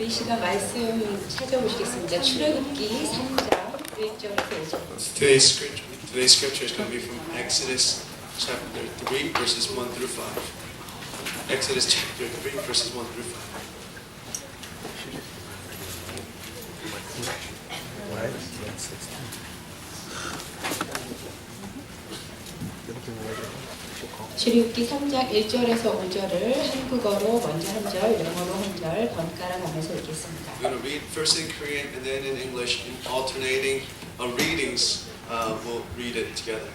우리 시간 말씀 찾아보시겠습니다. 출애굽기 3장 1절에서 5절. Today's scripture is going to be from Exodus chapter 3, verses 1 through 5. Exodus chapter 3, verses 1 through 5. 출애굽기 3장 1절에서 5절을 한국어로 먼저 한 절, 영어로 한 절 번갈아 가면서 읽겠습니다. We're going to read first in Korean and then in English, in alternating readings. We'll read it together.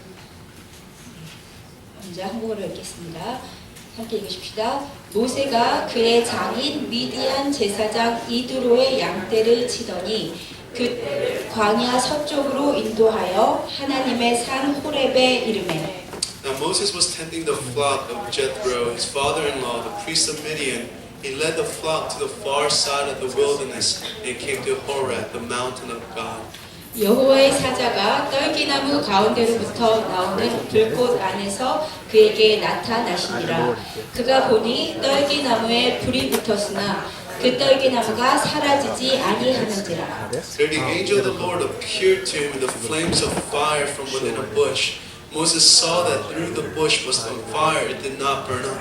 먼저 한국어로 읽겠습니다. 함께 읽으십시다. 모세가 그의 장인 미디안 제사장 이드로의 양떼를 치더니 그 광야 서쪽으로 인도하여 하나님의 산 호렙에 이르매. Now Moses was tending the flock of Jethro, his father-in-law, the priest of Midian. He led the flock to the far side of the wilderness and came to Horeb, the mountain of God. 여호와의 사자가 떨기나무 가운데로부터 나오는 불꽃 안에서 그에게 나타나시니라. 그가 보니 떨기나무에 불이 붙었으나 그 떨기나무가 사라지지 아니하는지라. There the angel of the Lord appeared to him in the flames of fire from within a bush. Moses saw that through the bush was on fire; it did not burn up.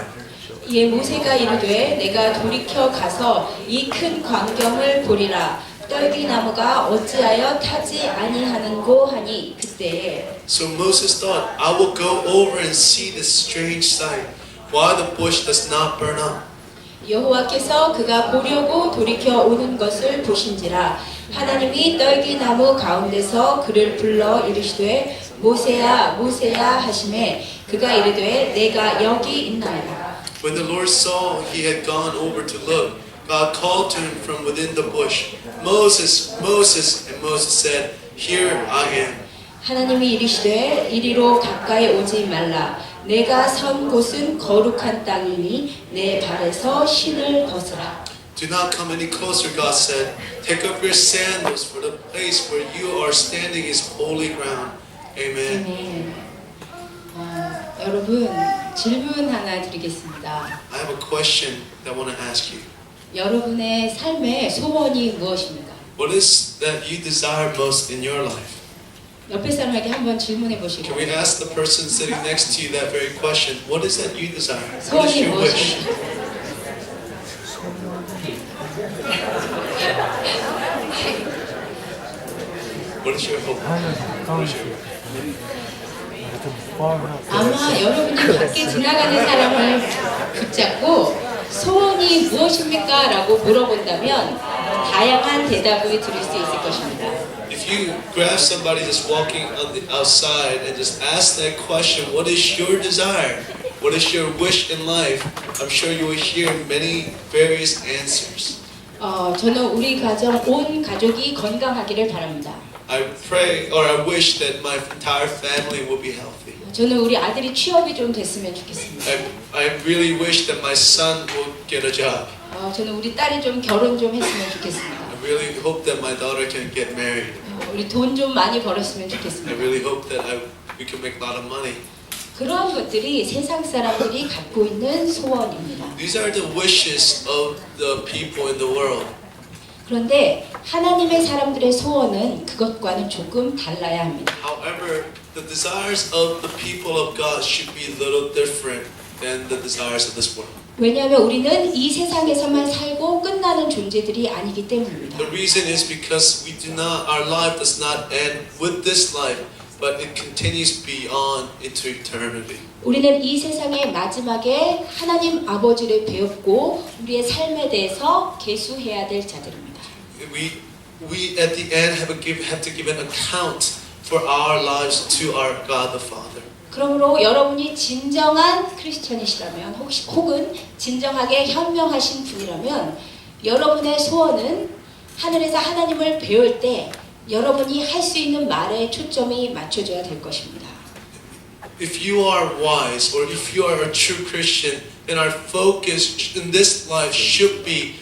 이에 모세가 이르되 내가 돌이켜 가서 이 큰 광경을 보리라. 떨기나무가 어찌하여 타지 아니하는고 하니 그때에. So Moses thought, I will go over and see this strange sight, why the bush does not burn up. 여호와께서 그가 보려고 돌이켜 오는 것을 보신지라. 하나님이 떨기나무 가운데서 그를 불러 이르시되 모세야 모세야 하시매 그가 이르되 내가 여기 있나이다. When the Lord saw he had gone over to look, God called to him from within the bush, Moses, Moses, and Moses said, Here I am. 하나님이 이르시되 이리로 가까이 오지 말라. 내가 선 곳은 거룩한 땅이니 내 발에서 신을 벗으라. Do not come any closer, God said. Take up your sandals, for the place where you are standing is holy ground. Amen. 여러분 질문 하나 드리겠습니다. I have a question that I want to ask you. 여러분의 삶의 소원이 무엇입니까? What is that you desire most in your life? 옆에 사람에게 한번 질문해 보시고. Can we ask the person sitting next to you that very question? What is that you desire? What is 소원이 your wish? 무엇입니까? What is your hope? What is your 아마 여러분이 밖에 지나가는 사람을 붙잡고 소원이 무엇입니까? 라고 물어본다면 다양한 대답을 드릴 수 있을 것입니다. If you grab somebody that's walking on the outside and just ask that question, what is your desire? What is your wish in life? I'm sure you will hear many various answers. 저는 우리 가정 온 가족이 건강하기를 바랍니다. I pray or I wish that my entire family will be healthy. 저는 우리 아들이 취업이 좀 됐으면 좋겠습니다. I really wish that my son will get a job. 저는 우리 딸이 좀 결혼 좀 했으면 좋겠습니다. I really hope that my daughter can get married. 우리 돈 좀 많이 벌었으면 I 좋겠습니다. really hope that we can make a lot of money. 그러한 것들이 세상 사람들이 갖고 있는 소원입니다. These are the wishes of the people in the world. 그런데 하나님의 사람들의 소원은 그것과는 조금 달라야 합니다. However, the desires of the people of God should be a little different than the desires of this world. 왜냐하면 우리는 이 세상에서만 살고 끝나는 존재들이 아니기 때문입니다. The reason is because our life does not end with this life, but it continues beyond into eternity. 우리는 이 세상의 마지막에 하나님 아버지를 배웠고 우리의 삶에 대해서 계수해야 될 자들입니다. We at the end have to give an account for our lives to our God the Father. 그러므로 여러분이 진정한 크리스천이시라면 혹은 진정하게 현명하신 분이라면 여러분의 소원은 하늘에서 하나님을 배울 때 여러분이 할 수 있는 말에 초점이 맞춰져야 될 것입니다. If you are wise or if you are a true Christian, then our focus in this life should be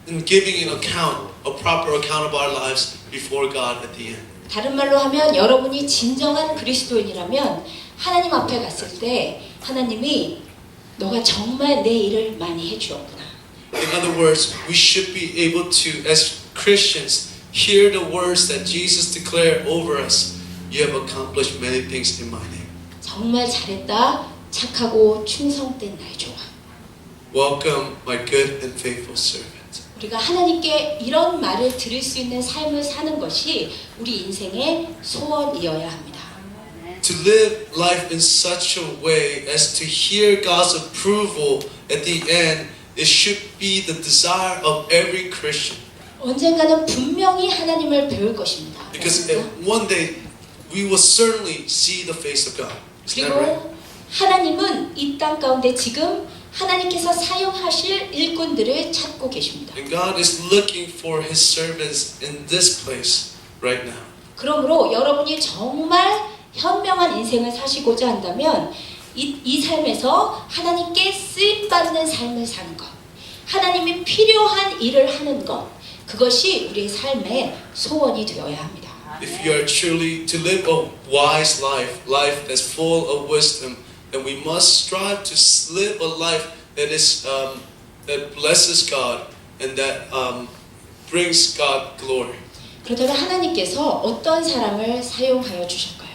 in giving an account, a proper account of our lives before God at the end. 다른 말로 하면 여러분이 진정한 그리스도인이라면 하나님 앞에 갔을 때 하나님이 너가 정말 내 일을 많이 해주었구나. In other words, we should be able to, as Christians, hear the words that Jesus declared over us. You have accomplished many things in my name. 정말 잘했다. 착하고 충성된 나의 종아. Welcome, my good and faithful servant. 우리가 하나님께 이런 말을 들을 수 있는 삶을 사는 것이 우리 인생의 소원이어야 합니다. To live life in such a way as to hear God's approval at the end, it should be the desire of every Christian. 언젠가는 분명히 하나님을 배울 것입니다. Because one day we will certainly see the face of God. Isn't that right? 그리고 하나님은 이 땅 가운데 지금 하나님께서 사용하실 일꾼들을 찾고 계십니다. And God is looking for His servants in this place right now. 그러므로 여러분이 정말 현명한 인생을 사시고자 한다면 이 삶에서 하나님께 쓰임받는 삶을 사는 것, 하나님이 필요한 일을 하는 것, 그것이 우리의 삶의 소원이 되어야 합니다. If you are truly to live a wise life, life that's full of wisdom, then we must strive to live a life that is that blesses God and that brings God glory. 그렇다면 하나님께서 어떤 사람을 사용하여 주실까요?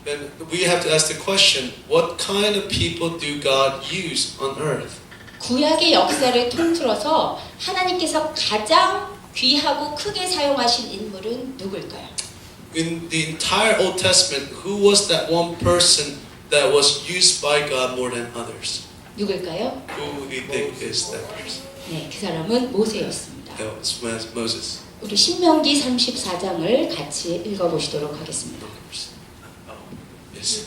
Then we have to ask the question: what kind of people do God use on earth? 구약의 역사를 통틀어서 하나님께서 가장 귀하고 크게 사용하신 인물은 누구일까요? In the entire Old Testament, who was that one person that was used by God more than others? 누구일까요? Who do you think is that person? 네, 그 사람은 모세였습니다. That was Moses. 우리 신명기 34장을 같이 읽어보시도록 하겠습니다. Yes.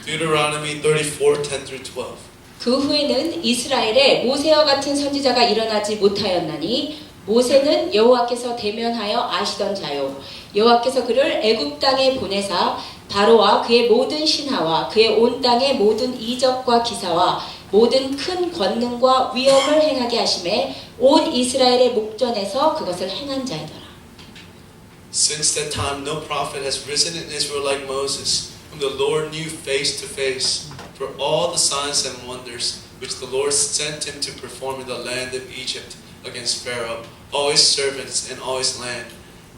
Deuteronomy 34, 10 through 12. 그 후에는 이스라엘에 모세와 같은 선지자가 일어나지 못하였나니 모세는 여호와께서 대면하여 아시던 자요 여호와께서 그를 애굽 땅에 보내사 바로와 그의 모든 신하와 그의 온 땅의 모든 이적과 기사와 모든 큰 권능과 위엄을 행하게 하심에 온 이스라엘의 목전에서 그것을 행한 자이더라. Since that time, no prophet has risen in Israel like Moses, whom the Lord knew face to face, for all the signs and wonders which the Lord sent him to perform in the land of Egypt against Pharaoh, all his servants and all his land,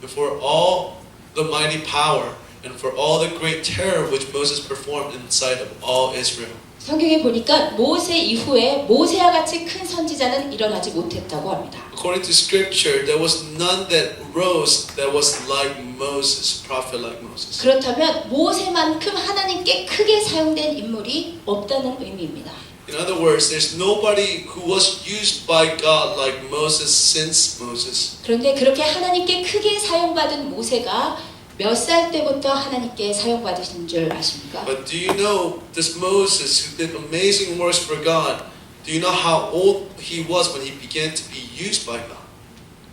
and for all the mighty power, and for all the great terror which Moses performed in the sight of all Israel. 성경에 보니까 모세 이후에 모세와 같이 큰 선지자는 일어나지 못했다고 합니다. According to Scripture, there was none that rose that was like Moses, prophet like Moses. 그렇다면 모세만큼 하나님께 크게 사용된 인물이 없다는 의미입니다. In other words, there's nobody who was used by God like Moses since Moses. 그런데 그렇게 하나님께 크게 사용받은 모세가 몇 살 때부터 하나님께 사용받으신 줄 아십니까? But do you know this Moses who did amazing works for God? Do you know how old he was when he began to be used by God?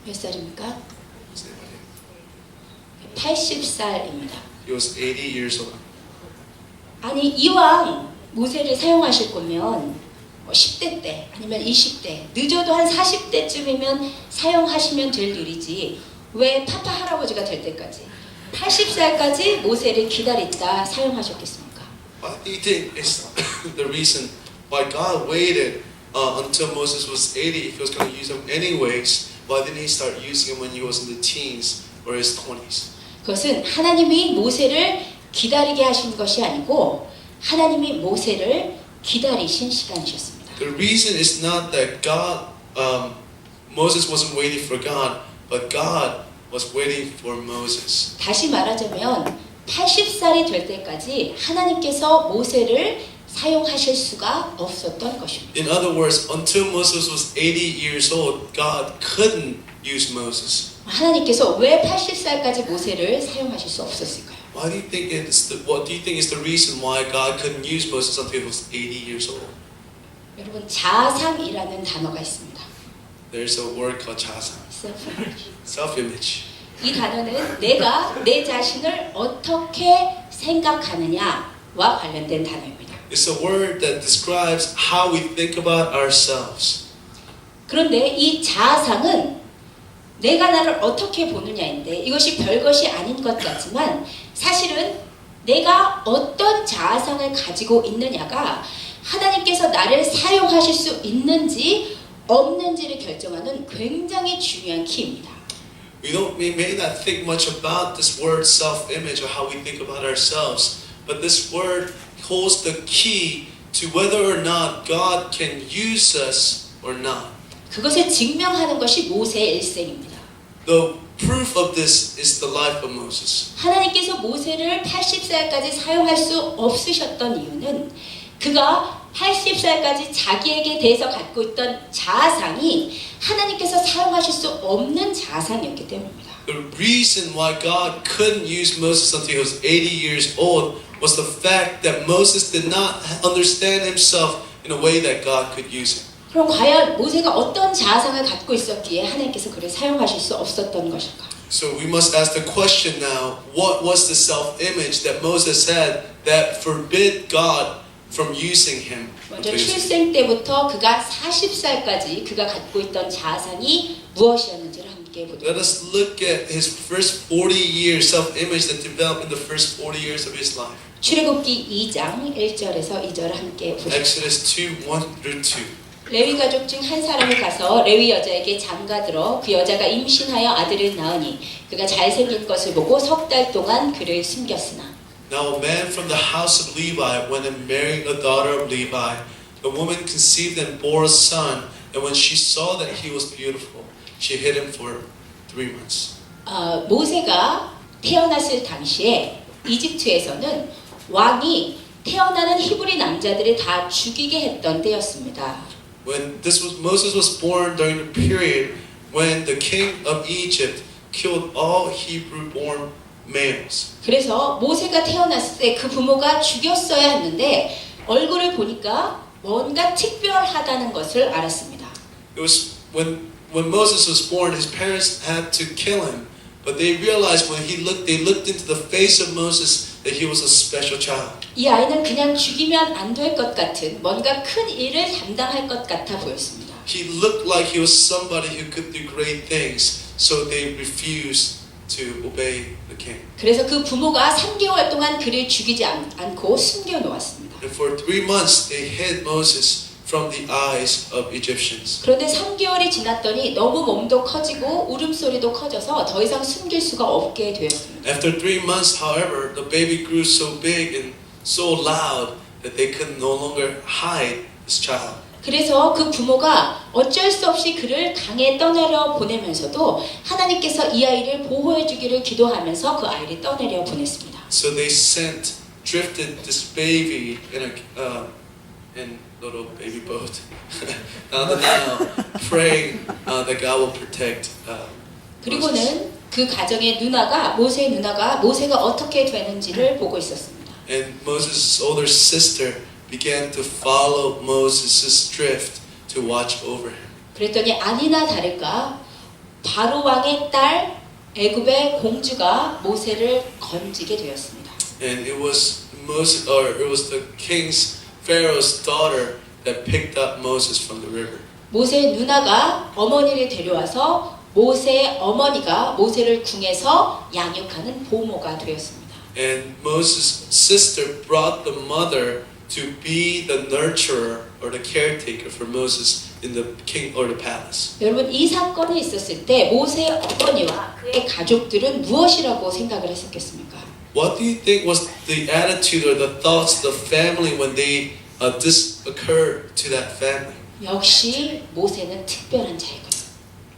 몇 살입니까? Does anybody know? 80살입니다. He was 80 years old. 아니 이왕 모세를 사용하실 거면 10대 때 아니면 20대 늦어도 한 40대쯤이면 사용하시면 될 일이지 왜 파파 할아버지가 될 때까지 80살까지 모세를 기다렸다 사용하셨겠습니까? What do you think is the reason why God waited until Moses was 80 if he was going to use him anyways? Why didn't he start using him when he was in the teens or his 20s? 그것은 하나님이 모세를 기다리게 하신 것이 아니고 하나님이 모세를 기다리신 시간이셨습니다. The reason is not that Moses wasn't waiting for God, but God was waiting for Moses. 다시 말하자면 80살이 될 때까지 하나님께서 모세를 사용하실 수가 없었던 것입니다. In other words, until Moses was 80 years old, God couldn't use Moses. 하나님께서 왜 80살까지 모세를 사용하실 수 없었을까요? What do you think is the reason why God couldn't use Moses until he was 80 years old? 여러분 자상이라는 단어가 있습니다. There's a word called 자상, self-image. 이 단어는 내가 내 자신을 어떻게 생각하느냐와 관련된 단어입니다. It's a word that describes how we think about ourselves. 그런데 이 자상은 내가 나를 어떻게 보느냐인데 이것이 별것이 아닌 것 같지만 사실은 내가 어떤 자아상을 가지고 있느냐가 하나님께서 나를 사용하실 수 있는지 없는지를 결정하는 굉장히 중요한 키입니다. We may not think much about this word self-image or how we think about ourselves, but this word holds the key to whether or not God can use us or not. 그것을 증명하는 것이 모세의 일생입니다. The proof of this is the life of Moses. 하나님께서 모세를 80살까지 사용할 수 없으셨던 이유는 그가 80살까지 자기에게 대해서 갖고 있던 자아상이 하나님께서 사용하실 수 없는 자아상이었기 때문입니다. The reason why God couldn't use Moses until he was 80 years old was the fact that Moses did not understand himself in a way that God could use him. 그럼 과연 모세가 어떤 자아상을 갖고 있었기에 하나님께서 그를 사용하실 수 없었던 것일까? So we must ask the question now, what was the self-image that Moses had that forbid God from using him? 먼저 출생 때부터 그가 40살까지 그가 갖고 있던 자아상이 무엇이었는지를 함께 보도록 Let us look at his first 40 years self-image that developed in the first 40 years of his life. 출애굽기 2장 1절에서 2절을 함께 보시죠. Exodus 2, 1 through 2. 레위 가족 중 한 사람이 가서 레위 여자에게 장가들어 그 여자가 임신하여 아들을 낳으니 그가 잘생긴 것을 보고 3달 동안 그를 숨겼으나 Now a man from the house of Levi went and married a daughter of Levi. The woman conceived and bore a son, and when she saw that he was beautiful, she hid him for 3 months. 모세가 태어났을 당시에 이집트에서는 왕이 태어나는 히브리 남자들을 다 죽이게 했던 때였습니다. When Moses was born during the period when the king of Egypt killed all Hebrew-born males. 그래서 모세가 태어났을 때 그 부모가 죽였어야 했는데 얼굴을 보니까 뭔가 특별하다는 것을 알았습니다. It was when Moses was born, his parents had to kill him, but they realized when they looked into the face of Moses that he was a special child. 이 아이는 그냥 죽이면 안 될 것 같은 뭔가 큰 일을 담당할 것 같아 보였습니다. He looked like he was somebody who could do great things, so they refused to obey the king. 그래서 그 부모가 3개월 동안 그를 죽이지 않고 숨겨 놓았습니다. And for 3 months they hid Moses from the eyes of Egyptians. 그런데 3개월이 지났더니 너무 몸도 커지고 울음소리도 커져서 더 이상 숨길 수가 없게 되었습니다. After 3 months, however, the baby grew so big and so loud that they could no longer hide this child. 그래서 그 부모가 어쩔 수 없이 그를 강에 떠내려 보내면서도 하나님께서 이 아이를 보호해 주기를 기도하면서 그 아이를 떠내려 보냈습니다. So they drifted this baby in a little baby boat down the Nile, praying that God will protect Moses. 그리고는 그 가정의 모세의 누나가 모세가 어떻게 되는지를 보고 있었습니다. And Moses' older sister began to follow Moses' drift to watch over him. 그랬더니 아니나 다를까 바로 왕의 딸 애굽의 공주가 모세를 건지게 되었습니다. And it was the king's Pharaoh's daughter that picked up Moses from the river. 모세의 누나가 어머니를 데려와서 모세의 어머니가 모세를 궁에서 양육하는 보모가 되었습니다. And Moses' sister brought the mother to be the nurturer or the caretaker for Moses in the king or the palace. 여러분 이 사건이 있었을 때 모세의 어머니와 그의 가족들은 무엇이라고 생각을 했었겠습니까? What do you think was the attitude or the thoughts of the family when this occurred to that family? 역시 모세는 특별한 자이거든요.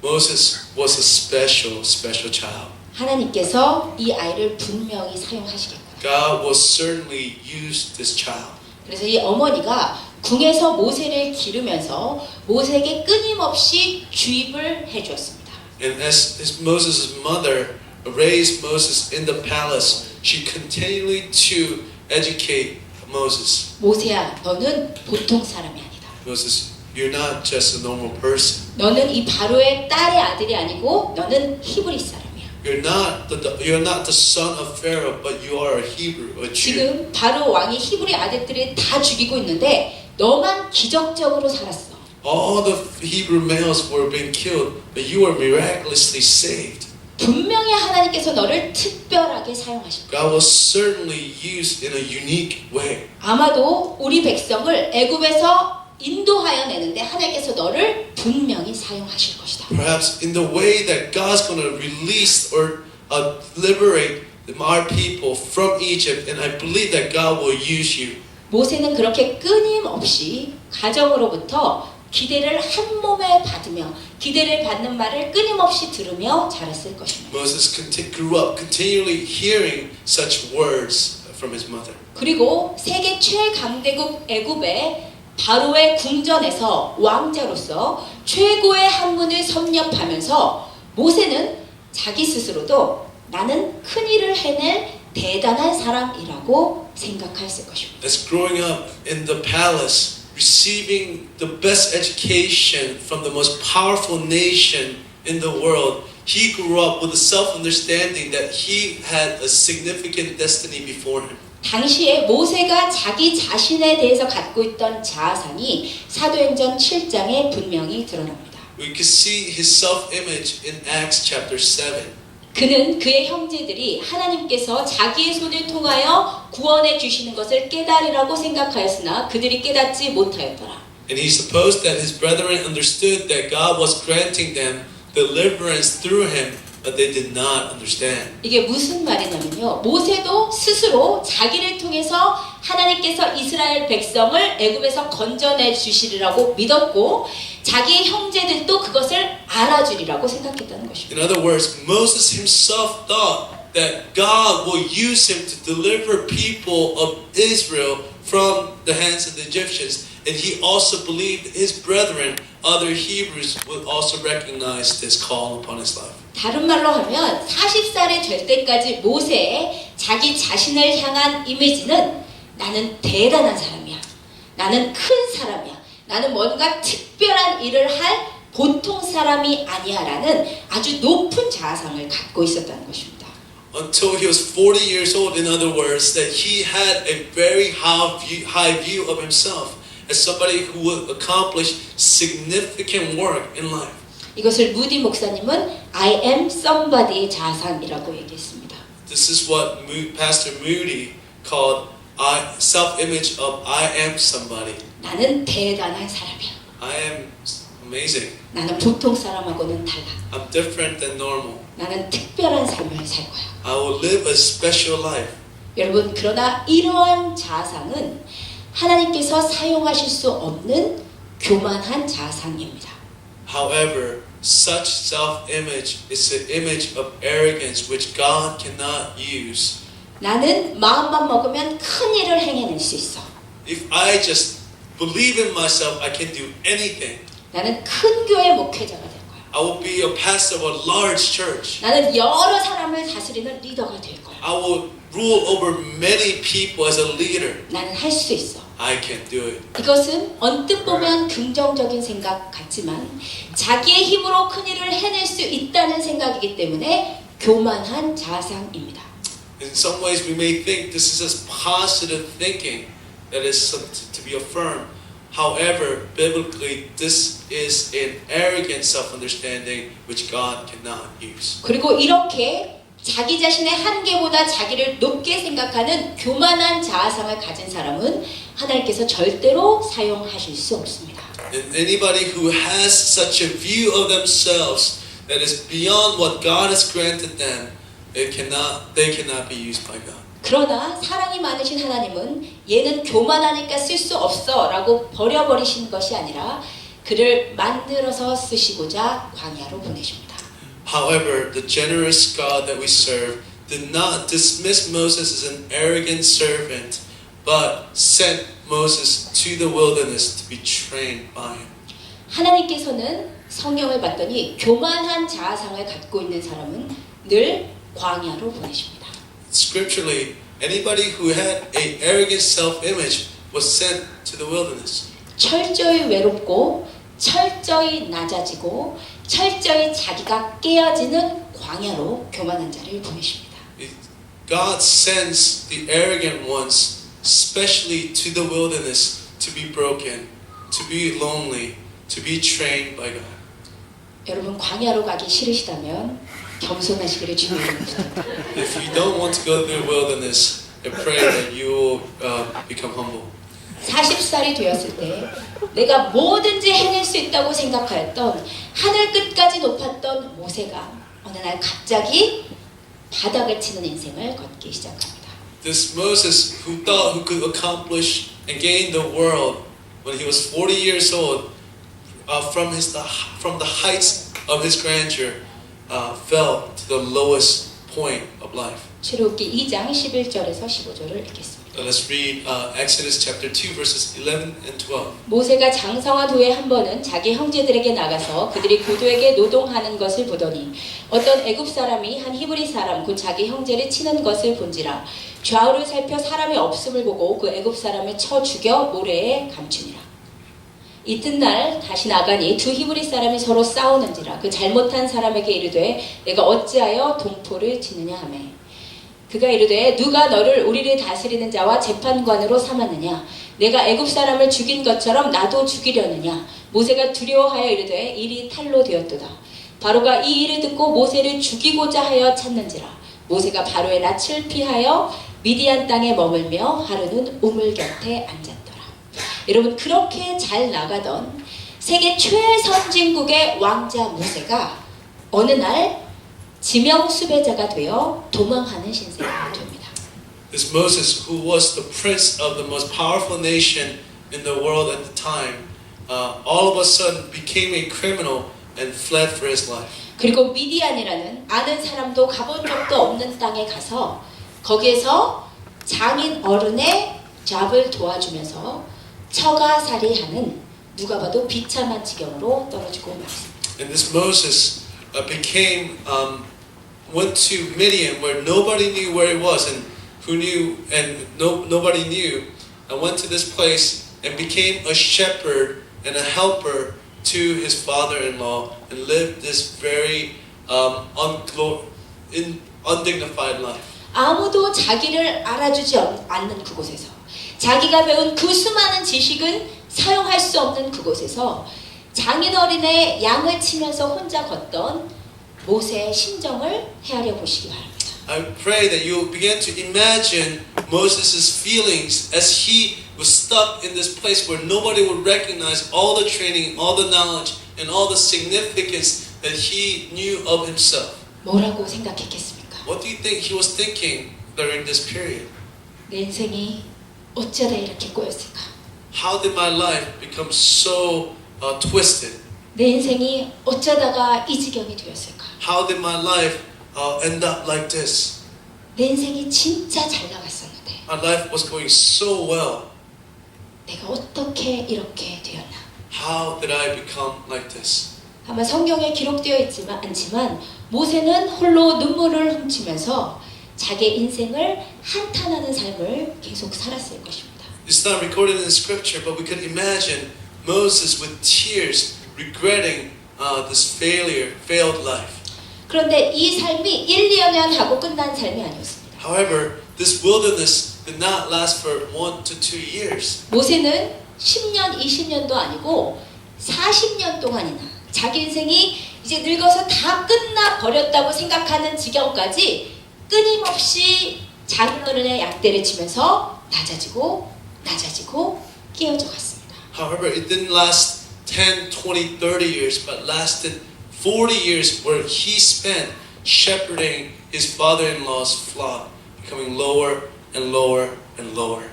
Moses was a special child. 하나님께서 이 아이를 분명히 사용하시겠구나. God will certainly use this child. 그래서 이 어머니가 궁에서 모세를 기르면서 모세에게 끊임없이 주입을 해주었습니다. And as Moses' mother raised Moses in the palace, she continued to educate Moses. 모세야, 너는 보통 사람이 아니다. Moses, you're not just a normal person. 너는 이 바로의 딸의 아들이 아니고 너는 히브리 사람이야. You're not the son of Pharaoh, but you are a Hebrew, a Jew. 지금 바로 왕이 히브리 아들들을 다 죽이고 있는데 너만 기적적으로 살았어. All the Hebrew males were being killed, but you were miraculously saved. 분명히 하나님께서 너를 특별하게 사용하실 거야. God will certainly use in a unique way. 아마도 우리 백성을 애굽에서 인도하여 내는데 하나님께서 너를 분명히 사용하실 것이다. Perhaps in the way that God's going to release or liberate our people from Egypt, and I believe that God will use you. 모세는 그렇게 끊임없이 가정으로부터 기대를 한 몸에 받으며 기대를 받는 말을 끊임없이 들으며 자랐을 것입니다. Moses grew up continually hearing such words from his mother. 그리고 세계 최강대국 애굽의 바로의 궁전에서 왕자로서 최고의 학문을 섭렵하면서 모세는 자기 스스로도 나는 큰 일을 해낼 대단한 사람이라고 생각했을 것입니다. As growing up in the palace, receiving the best education from the most powerful nation in the world, he grew up with a self-understanding that he had a significant destiny before him. 당시에 모세가 자기 자신에 대해서 갖고 있던 자아상이 사도행전 7장에 분명히 드러납니다. We could see his self-image in Acts chapter 7. 그는 그의 형제들이 하나님께서 자기의 손을 통하여 구원해 주시는 것을 깨달으라고 생각하였으나 그들이 깨닫지 못하였더라. And he supposed that his brethren understood that God was granting them deliverance through him, but they did not understand. 이게 무슨 말이냐면요. 모세도 스스로 자기를 통해서 하나님께서 이스라엘 백성을 애굽에서 건져내 주시리라고 믿었고 자기의 형제들도 그것을 알아주리라고 생각했다는 것입니다. In other words, Moses himself thought that God will use him to deliver people of Israel from the hands of the Egyptians. And he also believed his brethren, other Hebrews, would also recognize this call upon his life. 다른 말로 하면 40살이 될 때까지 모세의 자기 자신을 향한 이미지는 나는 대단한 사람이야. 나는 큰 사람이야. 나는 뭔가 특별한 일을 할 보통 사람이 아니야 라는 아주 높은 자아상을 갖고 있었다는 것입니다. Until he was 40 years old, in other words, that he had a very high view of himself as somebody who would accomplish significant work in life. 이것을 무디 목사님은 I am somebody의 자아상이라고 얘기했습니다. This is what Pastor Moody called self-image of I am somebody. 나는 대단한 사람이야. I am amazing. 나는 보통 사람하고는 달라. I'm different than normal. 나는 특별한 삶을 살 거야. I will live a special life. 여러분 그러나 이러한 자아상은 하나님께서 사용하실 수 없는 교만한 자아상입니다. However, such self-image is an image of arrogance which God cannot use. 나는 마음만 먹으면 큰 일을 행해낼 수 있어. If I just believe in myself, I can do anything. 나는 큰 교회 목회자가 될 거야. I will be a pastor of a large church. 나는 여러 사람을 다스리는 리더가 될 거야. I will rule over many people as a leader. 나는 할 수 있어. I can do it. 이것은 언뜻 보면 긍정적인 생각 같지만 자기의 힘으로 큰 일을 해낼 수 있다는 생각이기 때문에 교만한 자아상입니다. In some ways, we may think this is a positive thinking that is to be affirmed. However, biblically, this is an arrogant self-understanding which God cannot use. 그리고 이렇게 자기 자신의 한계보다 자기를 높게 생각하는 교만한 자아상을 가진 사람은 하나님께서 절대로 사용하실 수 없습니다. And anybody who has such a view of themselves that is beyond what God has granted them, they cannot be used by God. 그러나 사랑이 많으신 하나님은 얘는 교만하니까 쓸 수 없어 라고 버려버리신 것이 아니라 그를 만들어서 쓰시고자 광야로 보내십니다. However, the generous God that we serve did not dismiss Moses as an arrogant servant, but sent Moses to the wilderness to be trained by him. 하나님께서는 성경을 봤더니 교만한 자아상을 갖고 있는 사람은 늘 광야로 보내십니다. Scripturally, anybody who had an arrogant self-image was sent to the wilderness. 철저히 외롭고 철저히 낮아지고 철저히 자기가 깨어지는 광야로 교만한 자를 보내십니다. God sends the arrogant ones, especially to the wilderness, to be broken, to be lonely, to be trained by God. 여러분 광야로 가기 싫으시다면 겸손하시기를 주님을 부탁드립니다. If you don't want to go to the wilderness, I pray that you will become humble. 40살이 되었을 때 내가 뭐든지 해낼 수 있다고 생각하였던 하늘 끝까지 높았던 모세가 어느 날 갑자기 바닥을 치는 인생을 걷기 시작합니다. This Moses who thought who could accomplish and gain the world when he was 40 years old from the heights of his grandeur fell to the lowest point of life. 출애굽기 2장 11절에서 15절을 읽겠습니다. Let's read Exodus chapter 2 verses 11 and 12. 모세가 장성한 후에 한 번은 자기 형제들에게 나가서 그들이 고도에게 노동하는 것을 보더니 어떤 애굽 사람이 한 히브리 사람 곧 자기 형제를 치는 것을 본지라 좌우를 살펴 사람이 없음을 보고 그 애굽 사람을 쳐 죽여 모래에 감추니라. 이튿날 다시 나가니 두 히브리 사람이 서로 싸우는지라 그 잘못한 사람에게 이르되 내가 어찌하여 동포를 치느냐 하매 그가 이르되 누가 너를 우리를 다스리는 자와 재판관으로 삼았느냐 내가 애굽 사람을 죽인 것처럼 나도 죽이려느냐 모세가 두려워하여 이르되 일이 탈로 되었도다. 바로가 이 일을 듣고 모세를 죽이고자 하여 찾는지라 모세가 바로의 낯을 피하여 미디안 땅에 머물며 하루는 우물 곁에 앉았더라. 여러분 그렇게 잘 나가던 세계 최선진국의 왕자 모세가 어느 날 지명 수배자가 되어 도망하는 신세가 됩니다. This Moses, who was the prince of the most powerful nation in the world at the time, all of a sudden became a criminal and fled for his life. 그리고 미디안이라는 아는 사람도 가본 적도 없는 땅에 가서 거기에서 장인 어른의 잡을 도와주면서 처가살이하는 누가 봐도 비참한 지경으로 떨어지고 말습니다. And this Moses went to Midian where nobody knew where he was and nobody knew and went to this place and became a shepherd and a helper to his father-in-law and lived this very undignified life. 아무도 자기를 알아주지 않는 그곳에서 자기가 배운 그 수많은 지식은 사용할 수 없는 그곳에서 장인어른의 양을 치면서 혼자 걷던 모세의 심정을 헤아려 보시기 바랍니다. I pray that you will begin to imagine Moses' feelings as he was stuck in this place where nobody would recognize all the training, all the knowledge, and all the significance that he knew of himself. 뭐라고 생각했겠습니까? What do you think he was thinking during this period? 내 인생이 어쩌다 이렇게 꼬였을까? How did my life become so twisted? 내 인생이 어쩌다가 이 지경이 되었을까? How did my life end up like this? 내 인생이 진짜 잘 나갔었는데 My life was going so well. 내가 어떻게 이렇게 되었나? How did I become like this? 아마 성경에 기록되어 있지만 않지만 모세는 홀로 눈물을 훔치면서 자기의 인생을 한탄하는 삶을 계속 살았을 것입니다. It's not recorded in the scripture, but we could imagine Moses with tears regretting this failed life. 그런데 이 삶이 1, 2년 하고 끝난 삶이 아니었습니다. However, this wilderness did not last for 1 to 2 years. 모세는 10년, 20년도 아니고 40년 동안이나 자기 인생이 이제 늙어서 다 끝나 버렸다고 생각하는 지경까지 끊임없이 장인어른의 약대를 치면서 낮아지고 깨어져 갔습니다. However, it didn't last 10, 20, 30 years, but lasted 40 years where he spent shepherding his father-in-law's flock, becoming lower and lower and lower.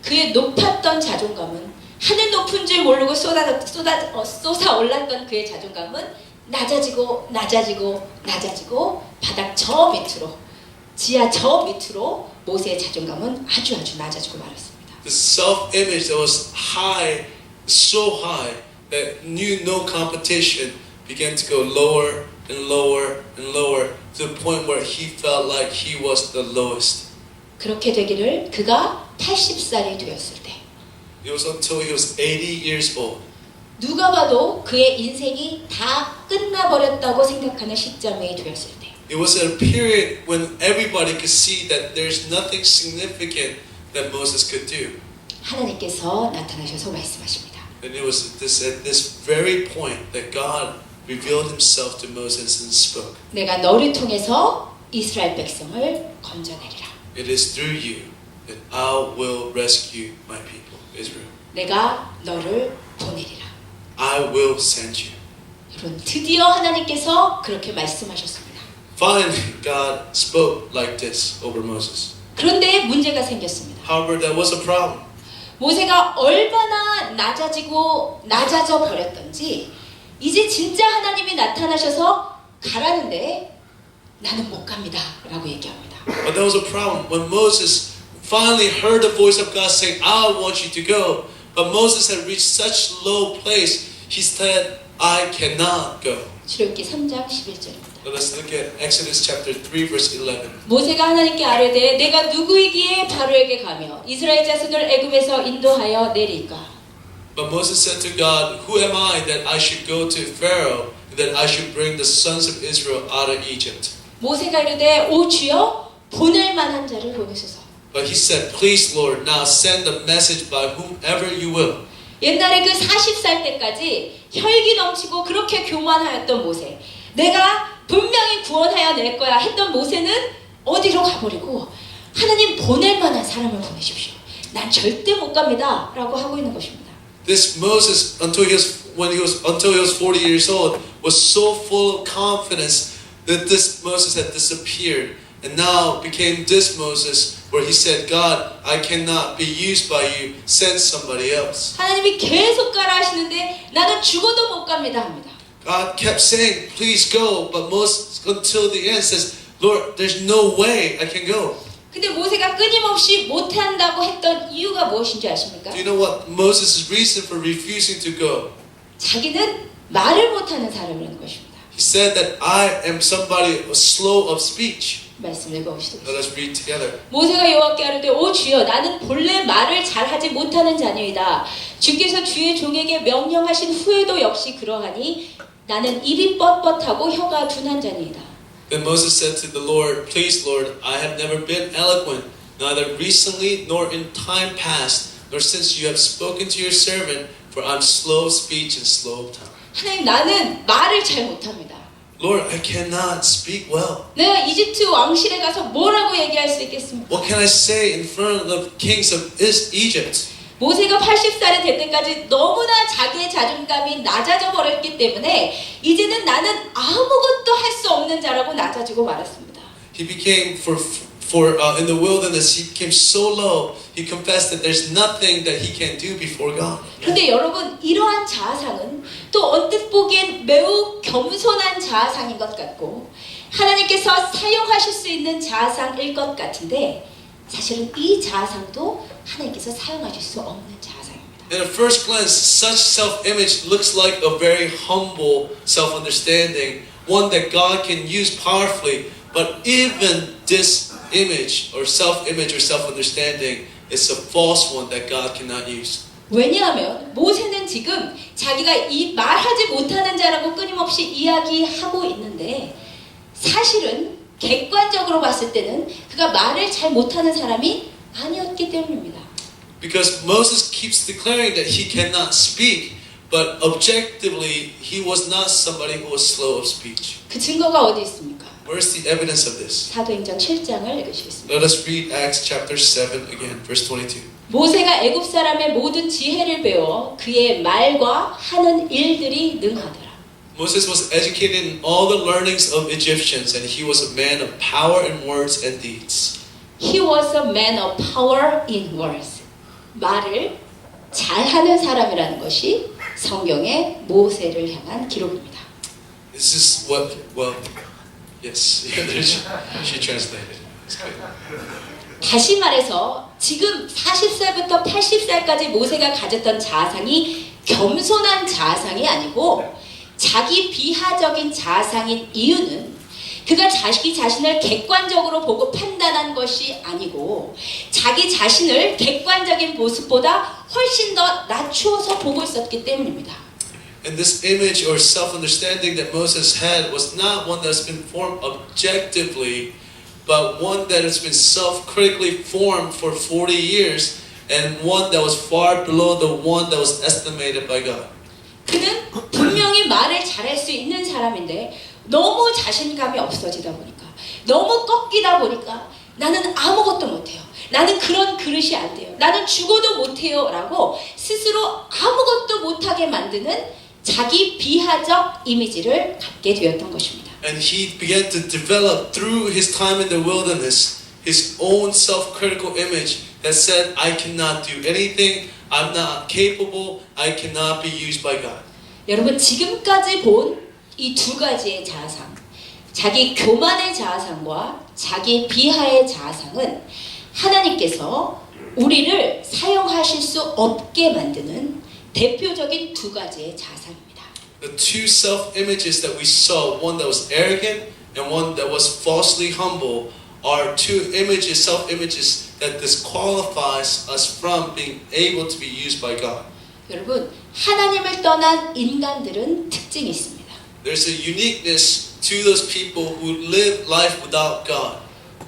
그의 높았던 자존감은 하늘 높은 줄 모르고 쏟아올랐던 그의 자존감은 낮아지고 바닥 저 밑으로 지하 저 밑으로 모세의 자존감은 아주 낮아지고 말았습니다. The self-image that was high, so high that knew no competition, began to go lower and lower and lower to the point where he felt like he was the lowest. 그렇게 되기를 그가 80살이 되었을 때 It was until he was 80 years old. 누가 봐도 그의 인생이 다 끝나버렸다고 생각하는 시점이 되었을 때 It was a period when everybody could see that there's nothing significant that Moses could do. 하나님께서 나타나셔서 말씀하십니다. And it was at this very point that God revealed himself to Moses and spoke. 내가 너를 통해서 이스라엘 백성을 건져내리라. It is through you that I will rescue my people. Israel. 내가 너를 보내리라. I will send you. 여러분, 드디어 하나님께서 그렇게 말씀하셨습니다. Finally, God spoke like this over Moses. 그런데 문제가 생겼습니다. However, there was a problem. 모세가 얼마나 낮아져 버렸던지 이제 진짜 하나님이 나타나셔서 가라는데 나는 못 갑니다 라고 얘기합니다. But there was a problem. When Moses finally heard the voice of God saying, I want you to go, but Moses had reached such low place, he said, I cannot go. 출애굽기 3장 11절입니다. So let's look at Exodus chapter 3 verse 11. 모세가 하나님께 아뢰되 내가 누구이기에 바로에게 가며 이스라엘 자손을 애굽에서 인도하여 내릴까? But Moses said to God, Who am I that I should go to Pharaoh, that I should bring the sons of Israel out of Egypt? 모세가 이르되 오 주여 보낼 만한 자를 보내소서. But he said, Please Lord, now send a message by whomever you will. 옛날에 그 40살 때까지 혈기 넘치고 그렇게 교만하였던 모세, 내가 분명히 구원하여 낼 거야 했던 모세는 어디로 가버리고 하나님 보낼 만한 사람을 보내십시오. 난 절대 못 갑니다 라고 하고 있는 것입니다. This Moses, until he was 40 years old, was so full of confidence that this Moses had disappeared, and now became this Moses, where he said, God, I cannot be used by you, send somebody else. 하나님이 계속 가라 하시는데 나는 죽어도 못 갑니다 합니다. God kept saying, please go, but Moses, until the end, says, Lord, there's no way I can go. 근데 모세가 끊임없이 못한다고 했던 이유가 무엇인지 아십니까? Do you know what Moses' reason for refusing to go? 자기는 말을 못하는 사람이라는 것입니다. He said that I am somebody slow of speech. 말씀 읽어보시죠. Let us read together. 모세가 여호와께 아뢰되 오 주여 나는 본래 말을 잘하지 못하는 자녀이다. 주께서 주의 종에게 명령하신 후에도 역시 그러하니 나는 입이 뻣뻣하고 혀가 둔한 자니이다. Then Moses said to the Lord, Please Lord, I have never been eloquent, neither recently nor in time past, nor since you have spoken to your servant, for I'm slow of speech and slow of tongue. 하나님 나는 말을 잘 못합니다. Lord, I cannot speak well. 내가 이집트 왕실에 가서 뭐라고 얘기할 수 있겠습니까? What can I say in front of the kings of Egypt? 모세가 80살이 될 때까지 너무나 자기의 자존감이 낮아져 버렸기 때문에 이제는 나는 아무것도 할 수 없는 자라고 낮아지고 말았습니다. He became in the wilderness. He became so low. He confessed that there's nothing that he can do before God. 그런데 여러분 이러한 자아상은 또 언뜻 보기엔 매우 겸손한 자아상인 것 같고 하나님께서 사용하실 수 있는 자아상일 것 같은데 사실은 이 자아상도 하나님께서 사용하실 수 없는 자아상입니다. At a first glance, such self-image looks like a very humble self-understanding, one that God can use powerfully. But even this image or self-image or self-understanding is a false one that God cannot use. 왜냐하면 모세는 지금 자기가 이 말하지 못하는 자라고 끊임없이 이야기하고 있는데 사실은 객관적으로 봤을 때는 그가 말을 잘 못하는 사람이 아니었기 때문입니다. Because Moses keeps declaring that he cannot speak, but objectively he was not somebody who was slow of speech. 그 증거가 어디 있습니까? Where's the evidence of this? 사도행전 7장을 읽으시겠습니다. Let us read Acts chapter 7 again, verse 22. 모세가 애굽 사람의 모든 지혜를 배워 그의 말과 하는 일들이 능하더라. Moses was educated in all the learnings of Egyptians, and he was a man of power in words and deeds. He was a man of power in words. 말을 잘하는 사람이라는 것이 성경의 모세를 향한 기록입니다. This is what, yes, she translated. It's good. 다시 말해서 지금 40살부터 80살까지 모세가 가졌던 자아상이 겸손한 자아상이 아니고 자기 비하적인 자아상인 이유는 그가 자기 자신을 객관적으로 보고 판단한 것이 아니고 자기 자신을 객관적인 모습보다 훨씬 더 낮추어서 보고 있었기 때문입니다. And this image or self-understanding that Moses had was not one that's been formed objectively, but one that has been self-critically formed for 40 years, and one that was far below the one that was estimated by God. 그는 분명히 말을 잘할 수 있는 사람인데 너무 자신감이 없어지다 보니까 너무 꺾이다 보니까 나는 아무것도 못해요. 나는 그런 그릇이 안 돼요. 나는 죽어도 못해요. 라고 스스로 아무것도 못하게 만드는 자기 비하적 이미지를 갖게 되었던 것입니다. And he began to develop through his time in the wilderness his own self-critical image that said, I cannot do anything, I'm not capable, I cannot be used by God. 여러분 지금까지 본 이 두 가지의 자아상, 자기 교만의 자아상과 자기 비하의 자아상은 하나님께서 우리를 사용하실 수 없게 만드는 대표적인 두 가지의 자아상입니다. The two self-images that we saw, one that was arrogant and one that was falsely humble, are two images, self-images that disqualifies us from being able to be used by God. 여러분 하나님을 떠난 인간들은 특징이 있습니다. There's a uniqueness to those people who live life without God.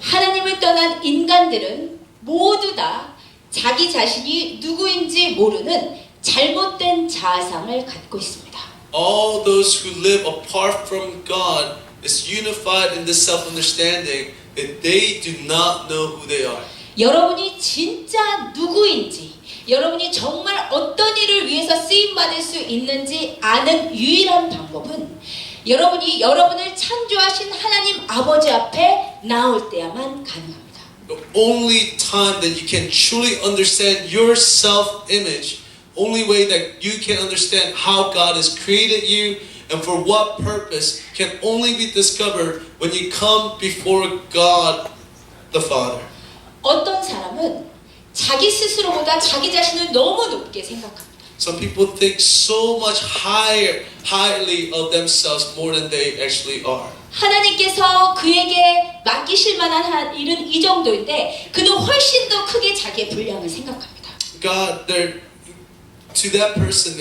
하나님을 떠난 인간들은 모두 다 자기 자신이 누구인지 모르는 잘못된 자아상을 갖고 있습니다. All those who live apart from God is unified in this self-understanding that they do not know who they are. 여러분이 진짜 누구인지, 여러분이 정말 어떤 일을 위해서 쓰임받을 수 있는지 아는 유일한 방법은 여러분이 여러분을 창조하신 하나님 아버지 앞에 나올 때야만 가능합니다. The only time that you can truly understand your self-image, only way that you can understand how God has created you and for what purpose can only be discovered when you come before God the Father. 어떤 사람은 자기 스스로보다 자기 자신을 너무 높게 생각합니다. Some people think so much highly of themselves more than they actually are. 하나님께서 그에게 맡기실 만한 일은 이 정도인데 그는 훨씬 더 크게 자기의 분량을 생각합니다. God, to that person,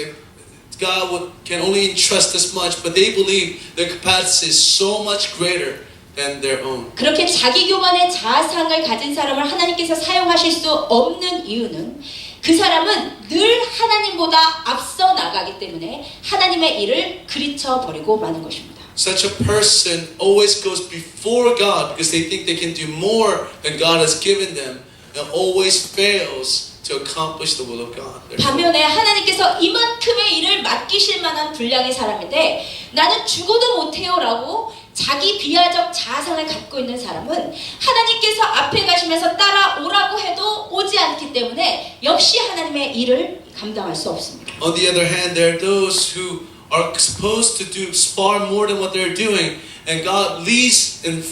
God can only entrust this much, but they believe their capacity is so much greater than their own. 그렇게 자기 교만의 자아상을 가진 사람을 하나님께서 사용하실 수 없는 이유는 그 사람은 늘 하나님보다 앞서 나가기 때문에 하나님의 일을 그리쳐 버리고 마는 것입니다. Such a person always goes before God because they think they can do more than God has given them and always fails to accomplish the will of God. 반면에 하나님께서 이만큼의 일을 맡기실 만한 분량의 사람인데 나는 죽어도 못해요라고 자기 비하적 자아상을 갖고 있는 사람은 하나님께서 앞에 가시면서 따라오라고 해도 오지 않기 때문에 역시 하나님의 일을 감당할 수 없습니다. On the other hand, there are those who are supposed to do far more than what they're doing, and God leads and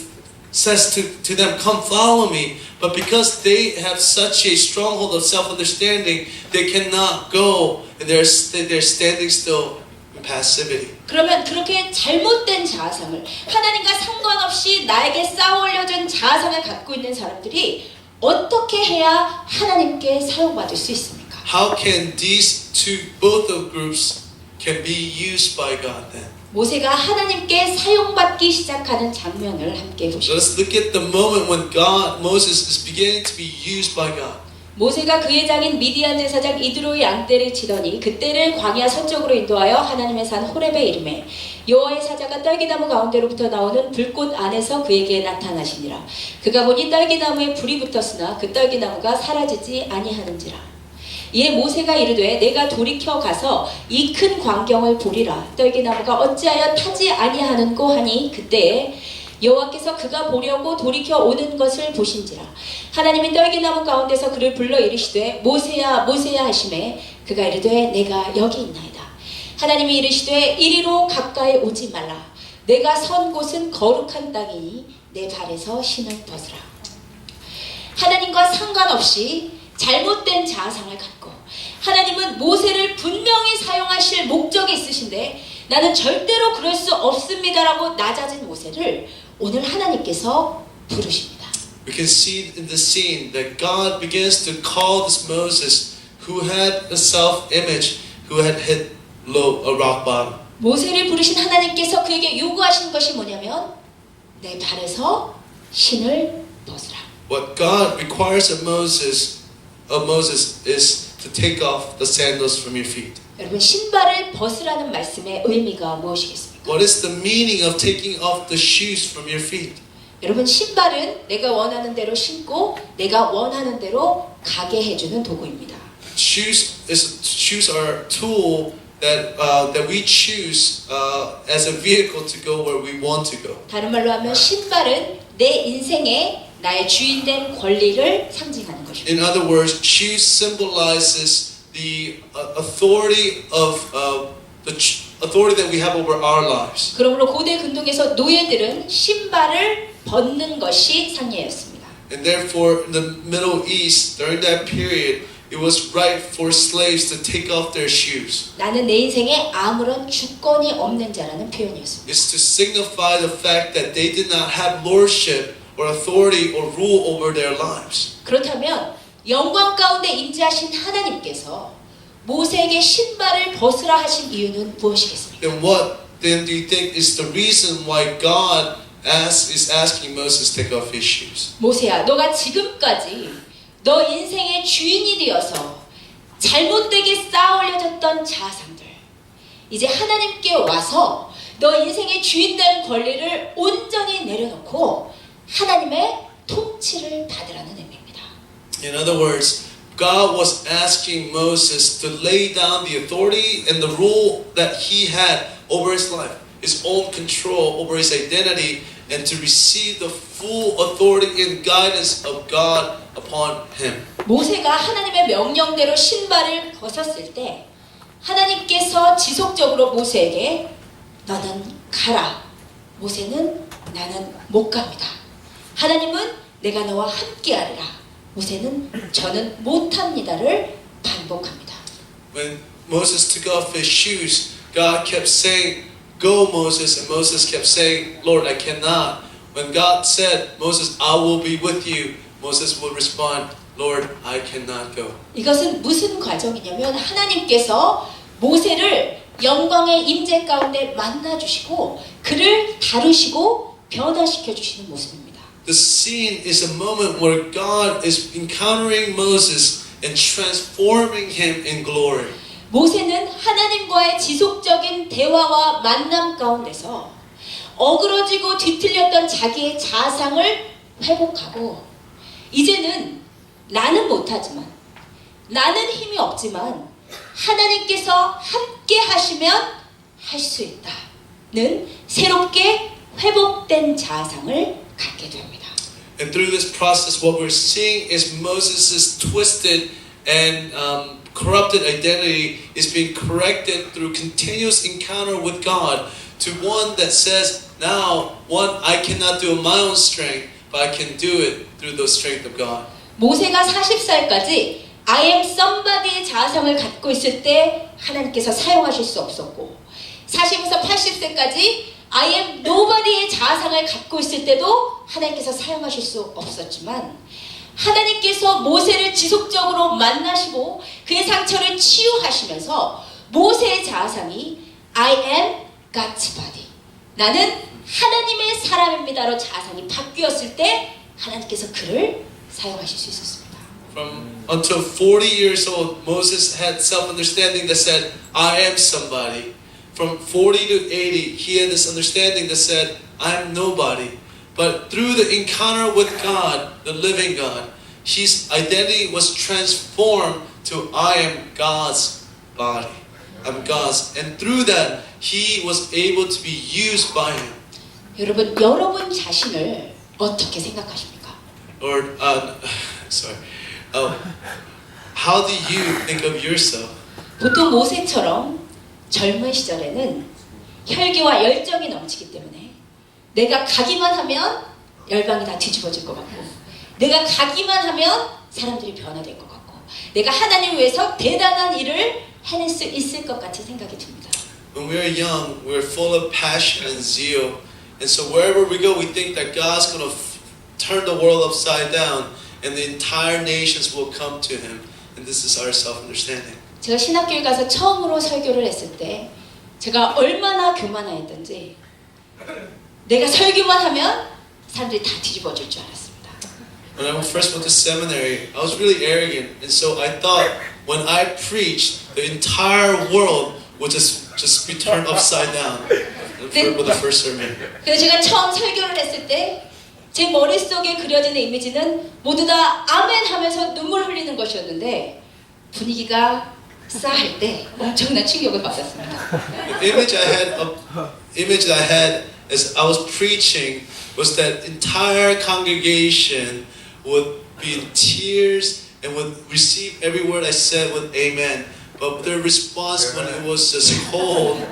says to them, come follow me. But because they have such a stronghold of self-understanding, they cannot go, and they're standing still in passivity. 그러면 그렇게 잘못된 자아상을 하나님과 상관없이 나에게 쌓아 올려준 자아상을 갖고 있는 사람들이 어떻게 해야 하나님께 사용받을 수 있습니까? How can these both of groups can be used by God then? 모세가 하나님께 사용받기 시작하는 장면을 함께 So 보시죠. let's look at the moment when Moses is beginning to be used by God. 모세가 그의 장인 미디안 제사장 이드로의 양떼를 치더니 그떼를 광야 서쪽으로 인도하여 하나님의 산 호렙에 이르매 여호와의 사자가 떨기나무 가운데로부터 나오는 불꽃 안에서 그에게 나타나시니라. 그가 보니 떨기나무에 불이 붙었으나 그 떨기나무가 사라지지 아니하는지라. 이에 모세가 이르되 내가 돌이켜 가서 이 큰 광경을 보리라. 떨기나무가 어찌하여 타지 아니하는고 하니 그때에 여호와께서 그가 보려고 돌이켜 오는 것을 보신지라. 하나님이 떨기나무 가운데서 그를 불러 이르시되 모세야 모세야 하시매 그가 이르되 내가 여기 있나이다. 하나님이 이르시되 이리로 가까이 오지 말라. 내가 선 곳은 거룩한 땅이니 내 발에서 신을 벗으라. 하나님과 상관없이 잘못된 자아상을 갖고 하나님은 모세를 분명히 사용하실 목적이 있으신데 나는 절대로 그럴 수 없습니다라고 낮아진 모세를 오늘 하나님께서 부르십니다. We can see in the scene that God begins to call this Moses who had a self-image, who had hit low, a rock bottom. 모세를 부르신 하나님께서 그에게 요구하신 것이 뭐냐면 내 발에서 신을 벗으라. What God requires of Moses is to take off the sandals from your feet. 여러분 신발을 벗으라는 말씀의 의미가 무엇이겠습니까? What is the meaning of taking off the shoes from your feet? 여러분 신발은 내가 원하는 대로 신고 내가 원하는 대로 가게 해주는 도구입니다. Shoes are a tool that we choose as a vehicle to go where we want to go. 다른 말로 하면 신발은 내 인생에 나의 주인된 권리를 상징하는 것입니다. In other words, shoes symbolizes the authority of the authority that we have over our lives. 그러므로 고대 근동에서 노예들은 신발을 벗는 것이 상례였습니다. And therefore, in the Middle East, during that period, it was right for slaves to take off their shoes. 나는 내 인생에 아무런 주권이 없는 자라는 표현이었습니다. It's to signify the fact that they did not have lordship or authority or rule over their lives. 그렇다면 영광 가운데 임재하신 하나님께서 모세에게 신발을 벗으라 하신 이유는 무엇이겠습니까? Then what then do you think is the reason why God is asking Moses to take off his shoes? 모세야, 너가 지금까지 너 인생의 주인이 되어서 잘못되게 쌓아 올려졌던 자아상들, 이제 하나님께 와서 너 인생의 주인되는 권리를 온전히 내려놓고 하나님의 통치를 받으라는 의미입니다. In other words, God was asking Moses to lay down the authority and the rule that he had over his life, his own control over his identity, and to receive the full authority and guidance of God upon him. 모세가 하나님의 명령대로 신발을 벗었을 때 하나님께서 지속적으로 모세에게 너는 가라. 모세는 나는 못 갑니다. 하나님은 내가 너와 함께하리라. 모세는 저는 못합니다를 반복합니다. When Moses took off his shoes, God kept saying, "Go, Moses," and Moses kept saying, "Lord, I cannot." When God said, "Moses, I will be with you," Moses would respond, "Lord, I cannot go." 이것은 무슨 과정이냐면 하나님께서 모세를 영광의 임재 가운데 만나 주시고 그를 다루시고 변화시켜 주시는 모습입니다. The scene is a moment where God is encountering Moses and transforming him in glory. 모세는 하나님과의 지속적인 대화와 만남 가운데서 어그러지고 뒤틀렸던 자기의 자아상을 회복하고 이제는 나는 못하지만 나는 힘이 없지만 하나님께서 함께 하시면 할 수 있다는 새롭게 회복된 자아상을 갖게 됩니다. And through this process, what we're seeing is Moses' twisted and corrupted identity is being corrected through continuous encounter with God to one that says, now, one, I cannot do it my own strength, but I can do it through the strength of God. 모세가 40살까지 I am somebody의 자아상을 갖고 있을 때 하나님께서 사용하실 수 없었고 40에서 80세까지 I am nobody의 자아상을 갖고 있을 때도 하나님께서 사용하실 수 없었지만 하나님께서 모세를 지속적으로 만나시고 그의 상처를 치유하시면서 모세의 자아상이 I am God's body. 나는 하나님의 사람입니다로 자아상이 바뀌었을 때 하나님께서 그를 사용하실 수 있었습니다. From until 40 years old, Moses had self-understanding that said, I am somebody. From 40 to 80, he had this understanding that said, I'm nobody. But through the encounter with God, the living God, his identity was transformed to I am God's body. I'm God's. And through that, he was able to be used by him. 여러분 자신을 어떻게 생각하십니까? Lord, sorry. How do you think of yourself? 보통 모세처럼 젊은 시절에는 혈기와 열정이 넘치기 때문에 내가 가기만 하면 열방이 다 뒤집어질 것 같고 내가 가기만 하면 사람들이 변화될 것 같고 내가 하나님 위해서 대단한 일을 해낼 수 있을 것 같이 생각이 듭니다. When we're young, we're full of passion and zeal. And so wherever we go, we think that God's going to turn the world upside down and the entire nations will come to him. And this is our self-understanding. 제가 신학교에 가서 처음으로 설교를 했을 때 제가 얼마나 교만했던지 내가 설교만 하면 사람들이 다 뒤집어질 줄 알았습니다. When I first went to seminary, I was really arrogant. And so I thought when I preached, the entire world would just be turned upside down with the first sermon. 그래서 제가 처음 설교를 했을 때 제 머릿속에 그려지는 이미지는 모두 다 아멘 하면서 눈물 흘리는 것이었는데 분위기가 싸할 때 엄청난 충격을 받았습니다. The image I had as I was preaching was that entire congregation would be in tears and would receive every word I said with amen. But their response when it was just cold,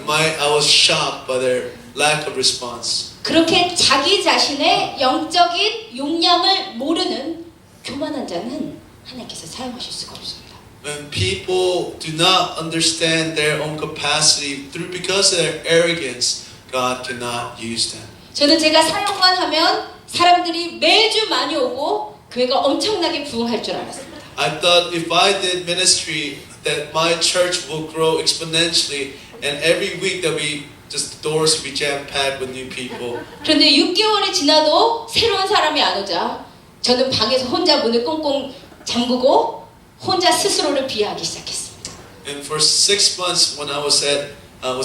I was shocked by their lack of response. 그렇게 자기 자신의 영적인 용량을 모르는 교만한 자는 하나님께서 사용하실 수가 없습니다. When people do not understand their own capacity because of their arrogance, God cannot use them. 저는 제가 사역만 하면 사람들이 매주 많이 오고 교회가 엄청나게 부흥할 줄 알았습니다. I thought if I did ministry, that my church will grow exponentially, and every week that the doors will be jam packed with new people. 그런데 6개월이 지나도 새로운 사람이 안 오자 저는 방에서 혼자 문을 꽁꽁 잠그고 혼자 스스로를 비하하기 시작했습니다. And for 6 months, when I was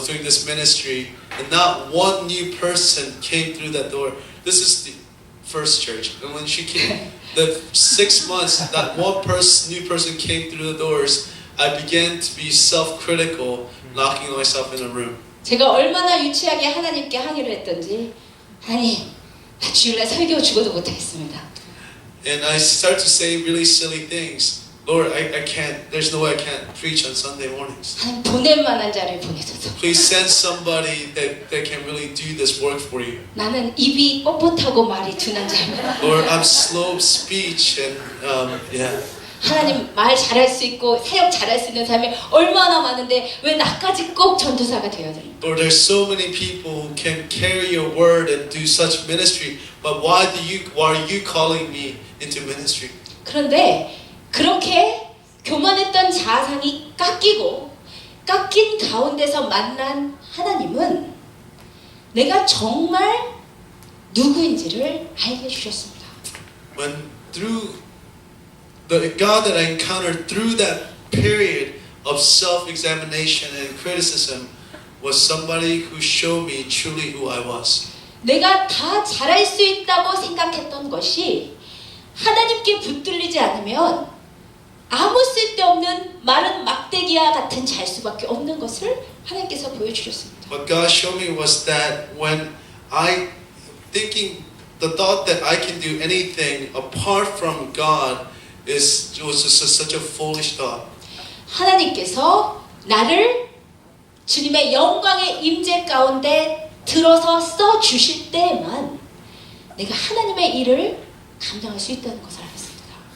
doing this ministry, and not one new person came through that door. This is the first church, and when she came, the 6 months, not one new person came through the doors. I began to be self-critical, locking myself in a room. 제가 얼마나 유치하게 하나님께 항의를 했던지 하나님, 나 주일날 설교 죽어도 못하겠습니다. And I start to say really silly things. Lord, I can't. There's no way I can't preach on Sunday mornings. 하나님 보낼 만한 자를 보내소서. Please send somebody that can really do this work for you. 나는 입이 뻣뻣하고 말이 둔한 자입니다. Lord, I'm slow of speech and yeah. 하나님 말 잘할 수 있고 사역 잘할 수 있는 사람이 얼마나 많은데 왜 나까지 꼭 전도사가 되어야 됩니까? Lord, there's so many people who can carry your word and do such ministry, but why are you calling me into ministry? 그런데 그렇게 교만했던 자상이 깎인 가운데서 만난 하나님은 내가 정말 누구인지를 알게 해주셨습니다. When through the God that I encountered through that period of self-examination and criticism was somebody who showed me truly who I was. 내가 다 잘할 수 있다고 생각했던 것이 하나님께 붙들리지 않으면 아무 쓸데없는 마른 막대기와 같은 잘 수밖에 없는 것을 하나님께서 보여주셨습니다. What God showed me was that when the thought that I can do anything apart from God was just such a foolish thought. 하나님께서 나를 주님의 영광의 임재 가운데 들어서 써 주실 때에만 내가 하나님의 일을 감당할 수 있다는 것을 알았습니다.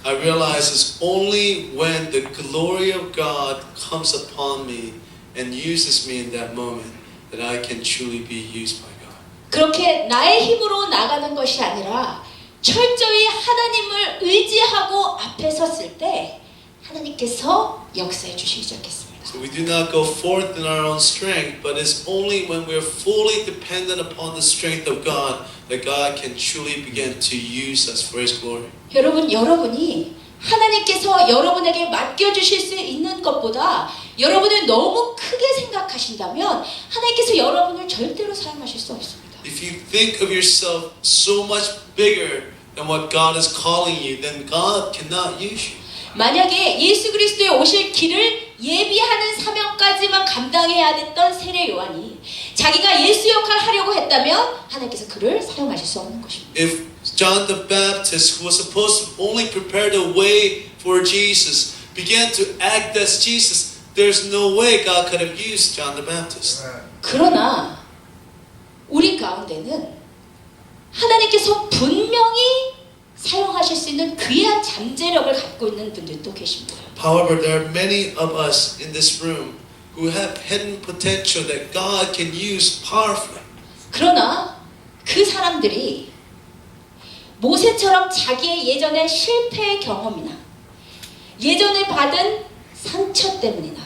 I realize it's only when the glory of God comes upon me and uses me in that moment that I can truly be used by God. 그렇게 나의 힘으로 나가는 것이 아니라 철저히 하나님을 의지하고 앞에 섰을 때 하나님께서 역사해 주시기 시작했습니다. So we do not go forth in our own strength, but it's only when we're fully dependent upon the strength of God that God can truly begin to use us for His glory. 여러분이 하나님께서 여러분에게 맡겨주실 수 있는 것보다 여러분을 너무 크게 생각하신다면 하나님께서 여러분을 절대로 사용하실 수 없습니다. If you think of yourself so much bigger than what God is calling you, then God cannot use you. 만약에 예수 그리스도의 오실 길을 예비하는 사명까지만 감당해야 됐던 세례 요한이 자기가 예수 역할을 하려고 했다면 하나님께서 그를 사용하실 수 없는 것입니다. If John the Baptist, who was supposed to only prepare the way for Jesus, began to act as Jesus, there's no way God could have used John the Baptist. 그러나 우리 가운데는 하나님께서 분명히 사용하실 수 있는 귀한 잠재력을 갖고 있는 분들도 계십니다. However, there are many of us in this room who have hidden potential that God can use powerfully. 그러나 그 사람들이 모세처럼 자기의 예전의 실패의 경험이나 예전에 받은 상처 때문이나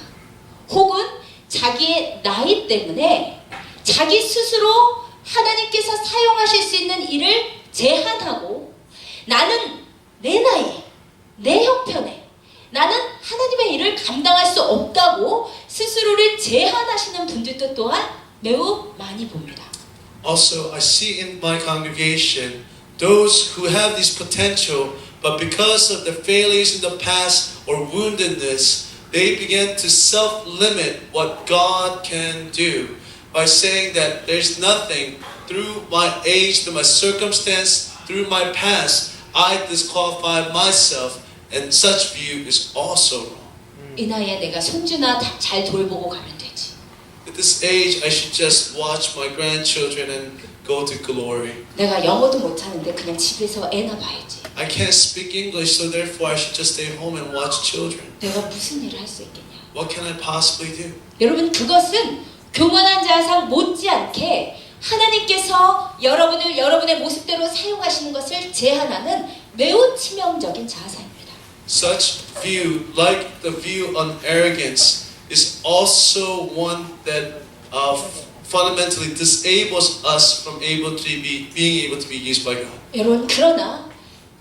혹은 자기의 나이 때문에 자기 스스로 하나님께서 사용하실 수 있는 일을 제한하고 나는 내 나이에 내 형편에 나는 하나님의 일을 감당할 수 없다고 스스로를 제한하시는 분들도 또한 매우 많이 봅니다. Also, I see in my congregation those who have this potential, but because of the failures in the past or woundedness, they begin to self-limit what God can do by saying that there's nothing through my age, through my circumstance, through my past, I disqualify myself, and such view is also wrong. 이 나이에 내가 손주나 잘 돌보고 가면 되지. At this age, I should just watch my grandchildren and go to glory. 내가 영어도 못하는데 그냥 집에서 애나 봐야지. I can't speak English, so therefore I should just stay home and watch children. 내가 무슨 일을 할 수 있겠냐. What can I possibly do? 여러분 그것은 교만한 자상 못지않게 하나님께서 여러분을 여러분의 모습대로 사용하시는 것을 제한하는 매우 치명적인 자아사입니다. Such view, like the view on arrogance, is also one that fundamentally disables us from being able to be used by God. 여러분 그러나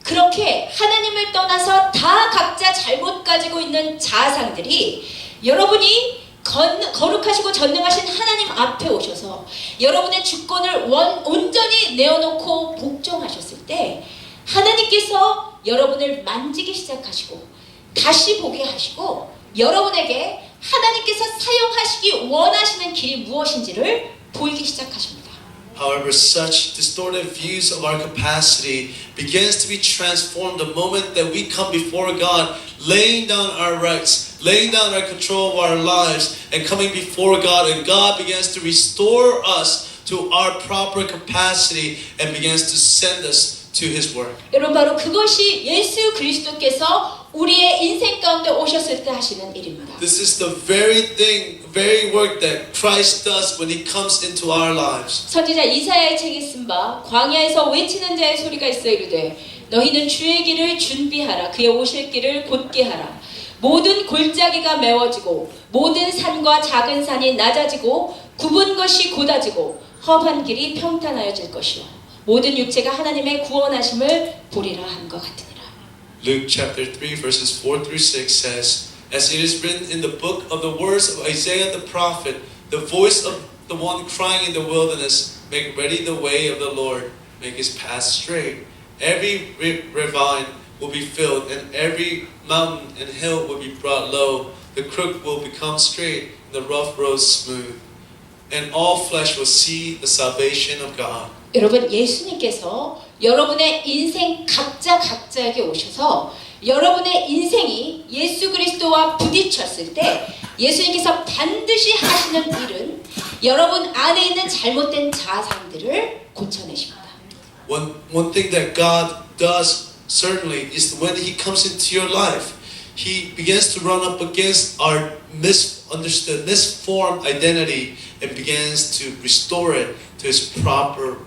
그렇게 하나님을 떠나서 다 각자 잘못 가지고 있는 자아상들이 여러분이 거룩하시고 전능하신 하나님 앞에 오셔서 여러분의 주권을 온전히 내어놓고 복종하셨을 때 하나님께서 여러분을 만지기 시작하시고 다시 보게 하시고 여러분에게 하나님께서 사용하시기 원하시는 길이 무엇인지를 보이기 시작하십니다. However, such distorted views of our capacity begins to be transformed the moment that we come before God, laying down our rights, laying down our control of our lives, and coming before God, and God begins to restore us to our proper capacity and begins to send us to His work. 여러분 바로 그것이 예수 그리스도께서 우리의 인생 가운데 오셨을 때 하시는 일입니다. This is the very work that Christ does when He comes into our lives. 선지자 이사야의 책에 쓴 바 광야에서 외치는 자의 소리가 있어 이르되 너희는 주의 길을 준비하라 그의 오실 길을 곧게 하라 모든 골짜기가 메워지고 모든 산과 작은 산이 낮아지고 굽은 것이 곧아지고 험한 길이 평탄하여질 것이요 모든 육체가 하나님의 구원하심을 보리라 한 것 같으니라. Luke chapter 3 verses 4 through 6 says, as it is written in the book of the words of Isaiah the prophet, the voice of the one crying in the wilderness, make ready the way of the Lord, make His path straight. Every ravine will be filled, and every mountain and hill will be brought low. The crook will become straight, and the rough roads smooth. And all flesh will see the salvation of God. 여러분 예수님께서 여러분의 인생 각자에게 오셔서 여러분의 인생이 예수 그리스도와 부딪혔을 때 예수님께서 반드시 하시는 일은 여러분 안에 있는 잘못된 자아상들을 고쳐내십니다. One thing that God does certainly is when He comes into your life, He begins to run up against our misunderstood, misformed identity and begins to restore it to its proper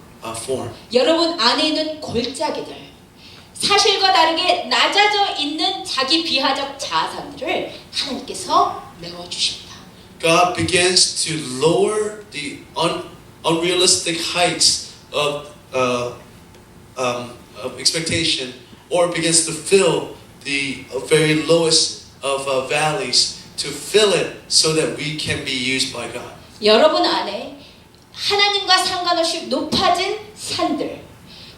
form. 여러분 안에 있는 골짜기들, 사실과 다르게 낮아져 있는 자기 비하적 자아상들을 하나님께서 메워주십니다. God begins to lower the unrealistic heights of expectation, or begins to fill the very lowest of valleys, to fill it so that we can be used by God. 여러분 안에 하나님과 상관없이 높아진 산들,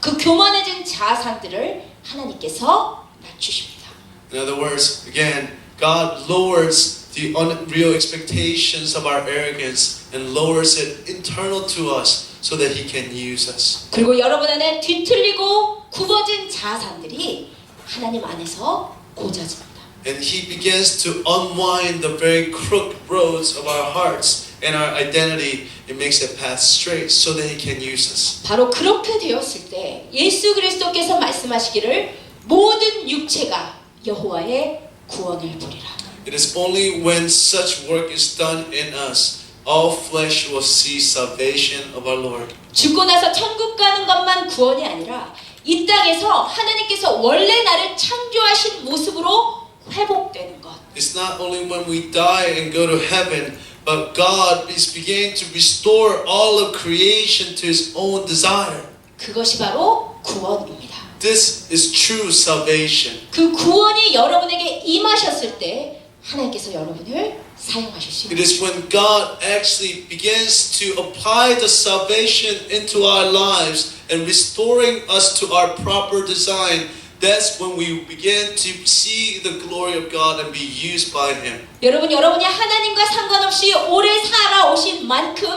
그 교만해진 자아상들을 하나님께서 낮추십니다. In other words, again, God lowers the unreal expectations of our arrogance and lowers it internal to us so that He can use us. 그리고 여러분 안에 뒤틀리고 굽어진 자아상들이 하나님 안에서 고쳐집니다. And He begins to unwind the very crooked roads of our hearts and our identity. It makes a path straight so that He can use us. 바로 그렇게 되었을 때 예수 그리스도께서 말씀하시기를 모든 육체가 여호와의 구원을 보리라. It is only when such work is done in us, all flesh will see salvation of our Lord. 죽고 나서 천국 가는 것만 구원이 아니라 이 땅에서 하나님께서 원래 나를 창조하신 모습으로 회복되는 것. It's not only when we die and go to heaven, but God is beginning to restore all of creation to His own desire. 그것이 바로 구원입니다. This is true salvation. 그 구원이 여러분에게 임하셨을 때 하나님께서 여러분을 사용하실 수 It 있습니다. is when God actually begins to apply the salvation into our lives and restoring us to our proper design, that's when we begin to see the glory of God and be used by Him. 여러분이 하나님과 상관없이 오래 살아오신 만큼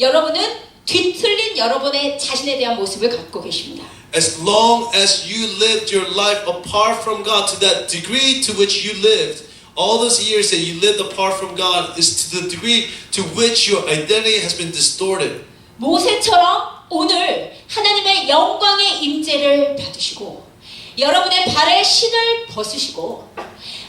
여러분은 뒤틀린 여러분의 자신에 대한 모습을 갖고 계십니다. As long as you lived your life apart from God to that degree to which you lived, all those years that you lived apart from God is to the degree to which your identity has been distorted. 모세처럼 오늘 하나님의 영광의 임재를 받으시고 여러분의 발에 신을 벗으시고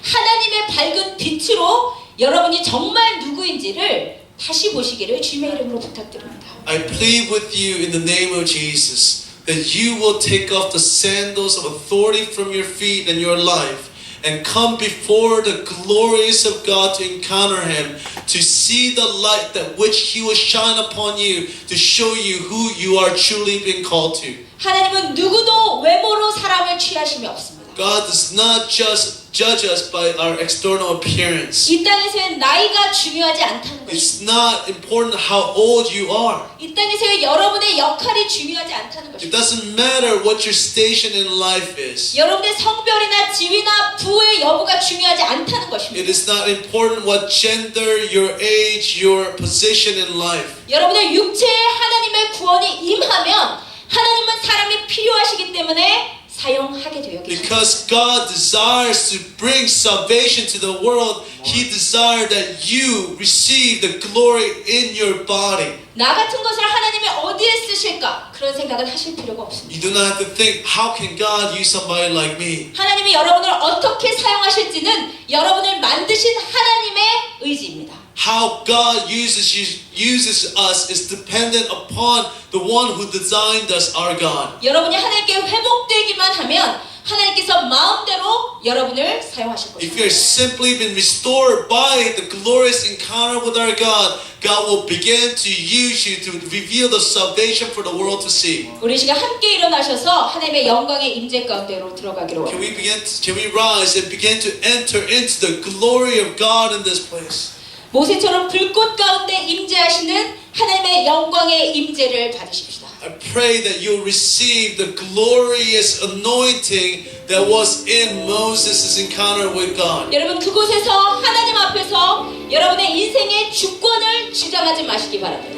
하나님의 밝은 빛으로 여러분이 정말 누구인지를 다시 보시기를 주님의 이름으로 부탁드립니다. I plead with you in the name of Jesus that you will take off the sandals of authority from your feet and your life and come before the glories of God to encounter Him, to see the light that which He will shine upon you, to show you who you are truly being called to. 하나님은 누구도 외모로 사람을 취하심이 없습니다. God does not just judge us by our external appearance. 이 땅에서의 나이가 중요하지 않다는 것입니다. It's not important how old you are. 이 땅에서의 여러분의 역할이 중요하지 않다는 It 것입니다. doesn't matter what your station in life is. 여러분의 성별이나 지위나 부의 여부가 중요하지 않다는 It 것입니다. is not important what gender, your age, your position in life. 여러분의 육체에 하나님의 구원이 임하면 하나님은 사람이 필요하시기 때문에 사용하게 되어 계십니다. Because God desires to bring salvation to the world, He desires that you receive the glory in your body. 나 같은 것을 하나님이 어디에 쓰실까? 그런 생각은 하실 필요가 없습니다. You do not have to think, how can God use somebody like me? 하나님이 여러분을 어떻게 사용하실지는 여러분을 만드신 하나님의 의지입니다. How God uses us is dependent upon the one who designed us, our God. 여러분이 하나님께 회복되기만 하면 하나님께서 마음대로 여러분을 사용하실 If 것입니다. you are simply been restored by the glorious encounter with our God, God will begin to use you to reveal the salvation for the world to see. 우리 시간 함께 일어나셔서 하나님의 영광의 임재 가운데로 들어가기로 Can 원합니다. we rise and begin to enter into the glory of God in this place? 모세처럼 불꽃 가운데 임재하시는 하나님의 영광의 임재를 받으십시다. I pray that you'll receive the glorious anointing that was in Moses' encounter with God. 여러분 그곳에서 하나님 앞에서 여러분의 인생의 주권을 주장하지 마시기 바랍니다.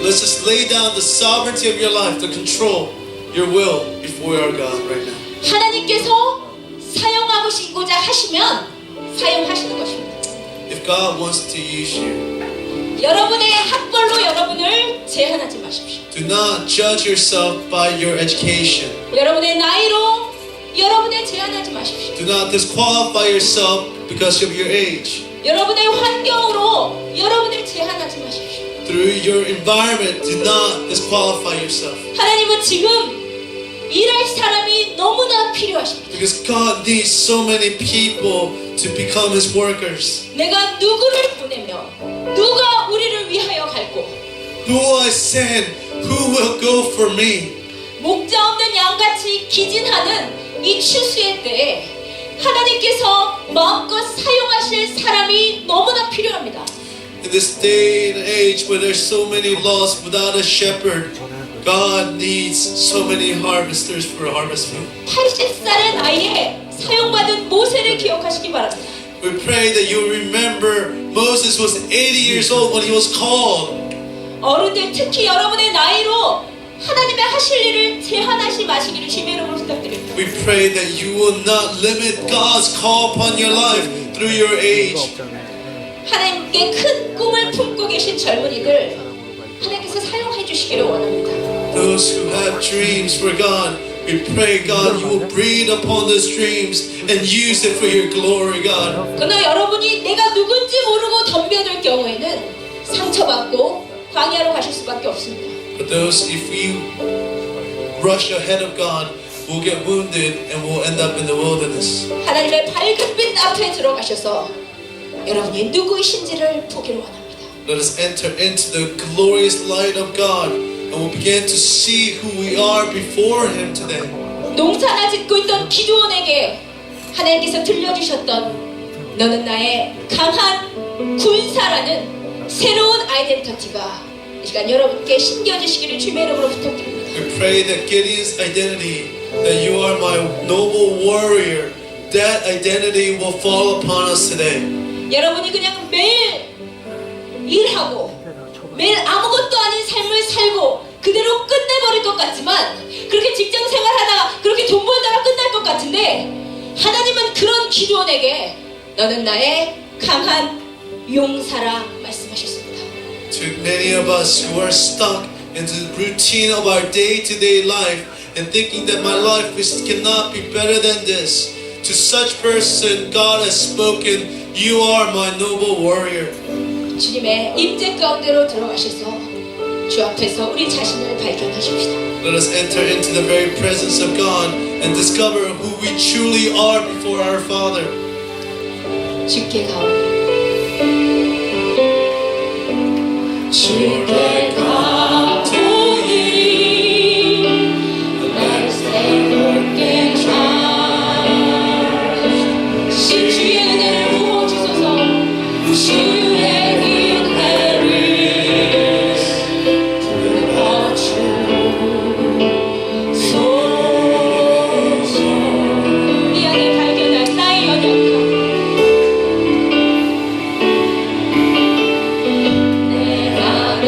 Let's just lay down the sovereignty of your life, to control your will before our God right now. 하나님께서 사용하시고자 하시면 사용하시는 것입니다. If God wants to use you, 여러분의 학벌로 여러분을 제한하지 마십시오. do not judge yourself by your education. 여러분의 나이로 여러분을 제한하지 마십시오. Do not disqualify yourself because of your age. 여러분의 환경으로 여러분을 제한하지 마십시오. Through your environment, do not disqualify yourself. 하나님은 지금 일할 사람이 너무나 필요하십니다. Because God needs so many people to become His workers. 내가 누구를 보내며 누가 우리를 위하여 갈고 Who will I send? Who will go for me? 목자 없는 양같이 기진하는 이 추수의 때에 하나님께서 마음껏 사용하실 사람이 너무나 필요합니다. In this day and age where there's so many lost without a shepherd, God needs so many harvesters for a harvest field. 80살의 나이에 사용받은 모세를 기억하시기 바랍니다. We pray that you remember Moses was 80 years old when he was called. 어른들 특히 여러분의 나이로 하나님의 하실 일을 제한하지 마시기를 주님의 이름으로 부탁드립니다. We pray that you will not limit God's call upon your life through your age. 하나님께 큰 꿈을 품고 계신 젊은이들 하나님께서 사용해 주시기를 원합니다. Those who have dreams for God, we pray, God, you will breathe upon those dreams and use it for your glory, God. 그러나 여러분이 내가 누군지 모르고 덤벼들 경우에는 상처받고 광야로 가실 수밖에 없습니다. But those, if you rush ahead of God, will get wounded and will end up in the wilderness. 하나님의 밝은 빛 앞에 들어가셔서 여러분이 누구이신지를 보기를 원합니다. Let us enter into the glorious light of God and we'll begin to see who we are before Him today. 농사나 짓고 있던 기드온에게 하나님께서 들려주셨던 너는 나의 강한 군사라는 새로운 아이덴티티가 이 시간 여러분께 심겨주시기를 주님의 이름으로 부탁드립니다. We pray that Gideon's identity, that you are my noble warrior, that identity will fall upon us today. 여러분이 그냥 매일 일하고 매일 아무것도 아닌 삶을 살고 그대로 끝내버릴 것 같지만 그렇게 직장 생활하다가 그렇게 돈 벌다가 끝날 것 같은데 하나님은 그런 기도원에게 너는 나의 강한 용사라 말씀하셨습니다. To many of us who are stuck into the routine of our day-to-day life and thinking that my life cannot be better than this, to such person God has spoken, you are my noble warrior. 주님의 임재 가운데로 들어가셔서 주 앞에서 우리 자신을 발견하십시다. Let us enter into the very presence of God and discover who we truly are before our Father. 주께 가오니 주께 가오니 날 새롭게 하소서. 주의 은혜를 부어주소서. 주의 은혜를 부어주소서. 이 안에 발견한 나의 연약함 내 안에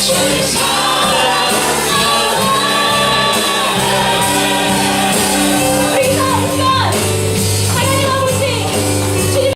주사